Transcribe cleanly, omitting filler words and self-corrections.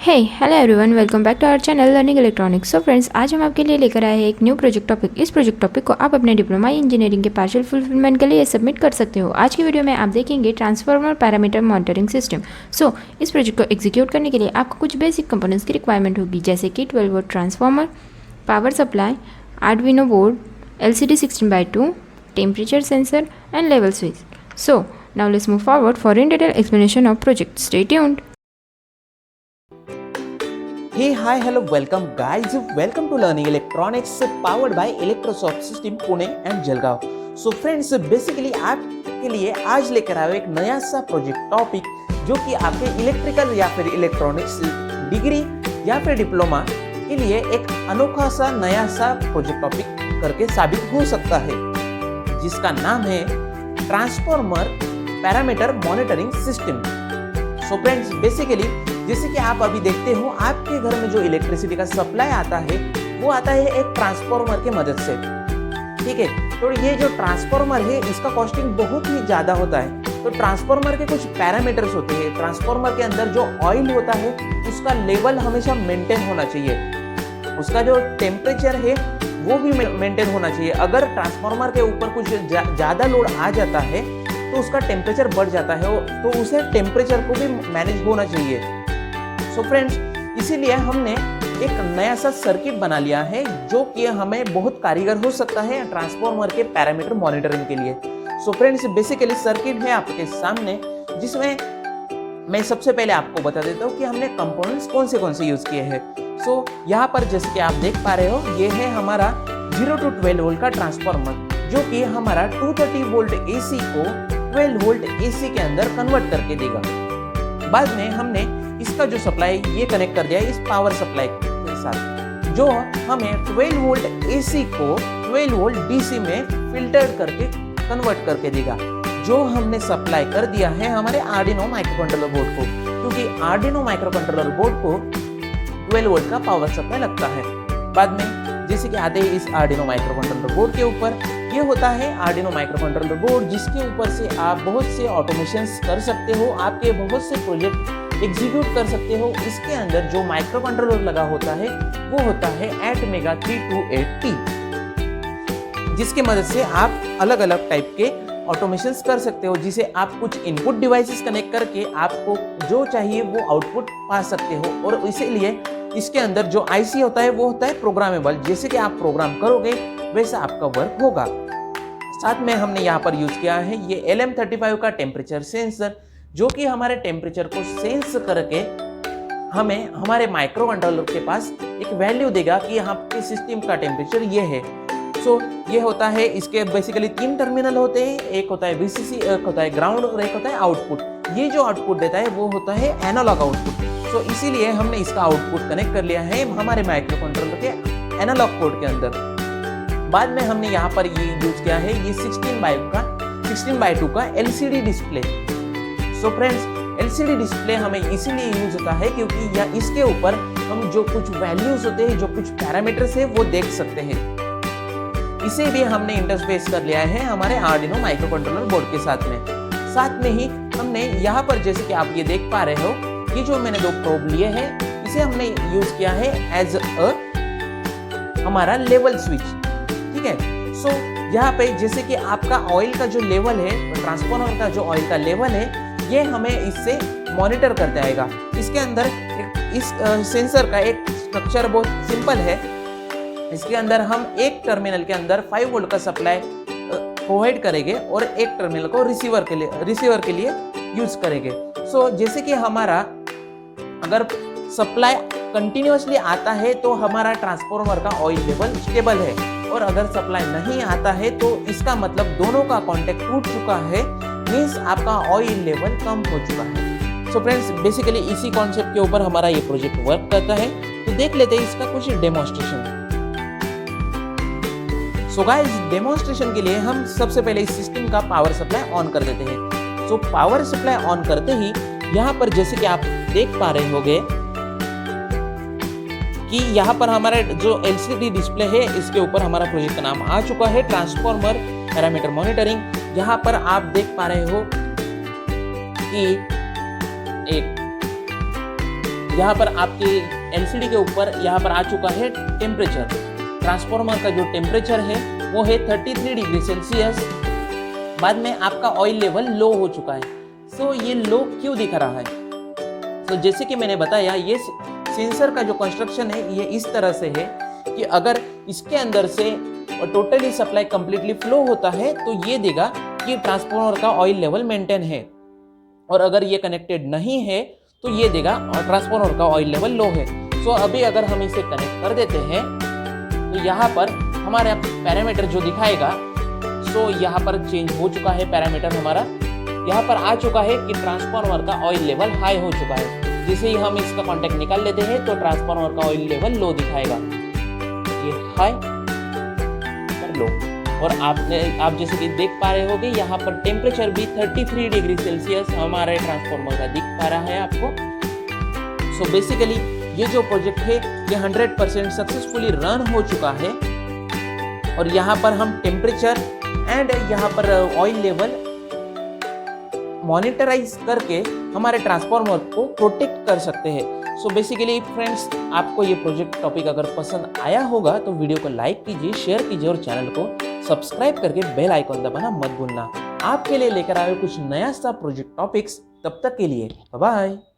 Hello everyone, welcome back to our channel learning electronics. So friends, आज हम आपके लिए लेकर आए हैं एक न्यू प्रोजेक्ट टॉपिक। इस प्रोजेक्ट टॉपिक को आप अपने डिप्लोमा इंजीनियरिंग के पार्शियल फुलफिलमेंट के लिए सबमिट कर सकते हो। आज की वीडियो में आप देखेंगे ट्रांसफार्मर पैरामीटर मॉनिटरिंग सिस्टम। सो इस प्रोजेक्ट को एग्जीक्यूट करने के लिए आपको कुछ बेसिक कंपोनेंट्स की रिक्वायरमेंट होगी, जैसे कि 12 volt transformer, power supply, Arduino board, LCD 16:2, temperature sensor and level switch. So now let's move forward for in detail explanation of project. Stay tuned. Hey, hi, hello, welcome guys. Welcome to Learning Electronics powered by Electrosoft System Pune and Jalgaon. So friends, basically आपके लिए आज लेकर आए एक नया सा project topic जो कि आपके इलेक्ट्रिकल या फिर इलेक्ट्रॉनिक्स डिग्री या फिर डिप्लोमा के लिए एक अनोखा सा नया सा प्रोजेक्ट टॉपिक करके साबित हो सकता है, जिसका नाम है transformer parameter monitoring system. So friends, basically जैसे कि आप अभी देखते हो, आपके घर में जो इलेक्ट्रिसिटी का सप्लाई आता है वो आता है एक ट्रांसफार्मर के मदद से। ठीक है, तो ये जो ट्रांसफार्मर है इसका कॉस्टिंग बहुत ही ज़्यादा होता है। तो ट्रांसफार्मर के कुछ पैरामीटर्स होते हैं। ट्रांसफार्मर के अंदर जो ऑयल होता है उसका लेवल हमेशा मेंटेन होना चाहिए, उसका जो टेम्परेचर है वो भी मेंटेन होना चाहिए। अगर ट्रांसफार्मर के ऊपर कुछ ज़्यादा लोड आ जाता है तो उसका टेम्परेचर बढ़ जाता है, तो उसे टेम्परेचर को भी मैनेज होना चाहिए। सो फ्रेंड्स, इसीलिए हमने एक नया सा सर्किट बना लिया है जो कि हमें बहुत कारीगर हो सकता है ट्रांसफार्मर के पैरामीटर मॉनिटरिंग के लिए। सो फ्रेंड्स, बेसिकली सर्किट है आपके सामने, जिसमें मैं सबसे पहले आपको बता देता हूँ कि हमने कंपोनेंट्स कौन से यूज किए हैं। सो यहाँ पर जैसे कि आप देख पा रहे हो, ये है हमारा 0 to 12 वोल्ट का ट्रांसफार्मर, जो कि हमारा 230 वोल्ट AC को 12 वोल्ट AC के अंदर कन्वर्ट करके देगा। बाद में हमने इसका जो सप्लाई ये कनेक्ट कर दिया इस पावर सप्लाई के साथ, जो हमें 12 वोल्ट AC को 12 वोल्ट DC में फिल्टर करके कन्वर्ट करके देगा, जो हमने सप्लाई कर दिया है हमारे आर्डिनो माइक्रोकंट्रोलर बोर्ड को, क्योंकि आर्डिनो माइक्रोकंट्रोलर बोर्ड को 12 वोल्ट का पावर सप्लाई लगता है। बाद में जैसे कि आते हैं इस आर्डिनो माइक्रोकंट्रोलर बोर्ड के ऊपर, ये होता है आर्डिनो माइक्रोकंट्रोलर बोर्ड, जिसके ऊपर से आप बहुत से ऑटोमेशंस कर सकते हो, आपके बहुत से प्रोजेक्ट एग्जीक्यूट कर सकते हो। इसके अंदर जो माइक्रोकंट्रोलर लगा होता है वो होता है ATmega 328T, जिसकी मदद से आप अलग अलग टाइप के ऑटोमेशंस कर सकते हो, जिसे आप कुछ इनपुट डिवाइसेस कनेक्ट करके आपको जो चाहिए वो आउटपुट पा सकते हो। और इसीलिए इसके अंदर जो IC होता है वो होता है प्रोग्रामेबल, जैसे कि आप प्रोग्राम करोगे वैसा आपका वर्क होगा। साथ में हमने यहाँ पर यूज किया है ये LM35 का टेम्परेचर सेंसर, जो कि हमारे टेम्परेचर को सेंस करके हमें हमारे माइक्रो कंट्रोलर के पास एक वैल्यू देगा कि यहाँ के सिस्टम का टेम्परेचर ये है। सो ये होता है, इसके बेसिकली 3 टर्मिनल होते हैं, एक होता है VCC, एक होता है ग्राउंड और एक होता है आउटपुट। ये जो आउटपुट देता है वो होता है एनालॉग आउटपुट। सो इसीलिए हमने इसका आउटपुट कनेक्ट कर लिया है हमारे माइक्रो कंट्रोलर के एनालॉग पोर्ट के अंदर। बाद में हमने यहाँ पर ये यूज किया है ये 16:2 का LCD display. So friends, LCD display हमें इसीलिए यूज होता है क्योंकि या इसके ऊपर हम जो कुछ वैल्यूज होते हैं, जो कुछ पैरामीटर्स है वो देख सकते हैं। इसे भी हमने इंटरफेस कर लिया है हमारे आर्डिनो माइक्रोकंट्रोलर बोर्ड के साथ में ही हमने यहाँ पर जैसे कि आप ये देख पा रहे हो, ये जो मैंने 2 प्रोब लिए हैं इसे हमने यूज किया है एज अ हमारा लेवल स्विच। ठीक है, सो यहाँ पे जैसे कि आपका ऑयल का जो लेवल है, ट्रांसफार्मर का जो ऑयल का लेवल है, ये हमें इससे मॉनिटर कर जाएगा। इसके अंदर इस सेंसर का एक स्ट्रक्चर बहुत सिंपल है। इसके अंदर हम एक टर्मिनल के अंदर 5 वोल्ट का सप्लाई प्रोवाइड करेंगे और एक टर्मिनल को रिसीवर के लिए यूज करेंगे। सो जैसे कि हमारा अगर सप्लाई कंटिन्यूअसली आता है तो हमारा ट्रांसफार्मर का ऑयल लेवल स्टेबल है, और अगर सप्लाई नहीं आता है तो इसका मतलब दोनों का कॉन्टेक्ट टूट चुका है, मीन्स आपका ऑयल लेवल कम हो चुका है। सो फ्रेंड्स, बेसिकली इसी कॉन्सेप्ट के ऊपर हमारा ये प्रोजेक्ट वर्क करता है। तो देख लेते हैं इसका कुछ डेमोन्स्ट्रेशन। सो गाइस, डेमोन्स्ट्रेशन के लिए हम सबसे पहले इस सिस्टम का पावर सप्लाई ऑन कर देते हैं। सो पावर सप्लाई ऑन करते ही यहाँ पर जैसे कि आप देख पा रहे होंगे कि यहाँ पर हमारा जो LCD डिस्प्ले है इसके ऊपर हमारा प्रोजेक्ट का नाम आ चुका है, ट्रांसफार्मर पैरामीटर मॉनिटरिंग। यहाँ पर आप देख पा रहे हो कि एक यहाँ पर आपके एलसीडी के ऊपर यहाँ पर आ चुका है टेम्परेचर। ट्रांसफार्मर का जो टेम्परेचर है वो है 33 डिग्री सेल्सियस। बाद में आपका ऑयल लेवल लो हो चुका है। सो ये लो क्यों दिख रहा है? तो जैसे कि मैंने बताया, ये सेंसर का जो कंस्ट्रक्शन है ये इस तरह से है कि अगर इसके अंदर से टोटली सप्लाई कंप्लीटली फ्लो होता है तो ये देगा कि ट्रांसफार्मर का ऑयल लेवल मेंटेन है, और अगर ये कनेक्टेड नहीं है तो ये देगा ट्रांसफार्मर का ऑयल लेवल लो है। सो अभी अगर हम इसे कनेक्ट कर देते हैं तो यहाँ पर हमारा पैरामीटर जो दिखाएगा, सो यहाँ पर चेंज हो चुका है पैरामीटर हमारा। यहाँ पर आ चुका है कि ट्रांसफार्मर का ऑयल लेवल हाई हो चुका है। जैसे ही हम इसका कॉन्टेक्ट निकाल लेते हैं तो ट्रांसफार्मर का ऑयल लेवल लो दिखाएगा, ये हाई और लो। और आप जैसे कि देख पा रहे होगे यहाँ पर टेम्परेचर भी 33 डिग्री सेल्सियस हमारे ट्रांसफार्मर का दिख पा रहा है आपको। सो बेसिकली ये जो प्रोजेक्ट है ये 100% सक्सेसफुली रन हो चुका है, और यहाँ पर हम टेम्परेचर एंड यहाँ पर ऑयल लेवल मॉनिटराइज करके हमारे ट्रांसफार्मर को प्रोटेक्ट कर सकते हैं। सो बेसिकली फ्रेंड्स, आपको ये प्रोजेक्ट टॉपिक अगर पसंद आया होगा तो वीडियो को लाइक कीजिए, शेयर कीजिए और चैनल को सब्सक्राइब करके बेल आइकॉन दबाना मत भूलना। आपके लिए लेकर आए कुछ नया सा प्रोजेक्ट टॉपिक्स। तब तक के लिए बाय बाय।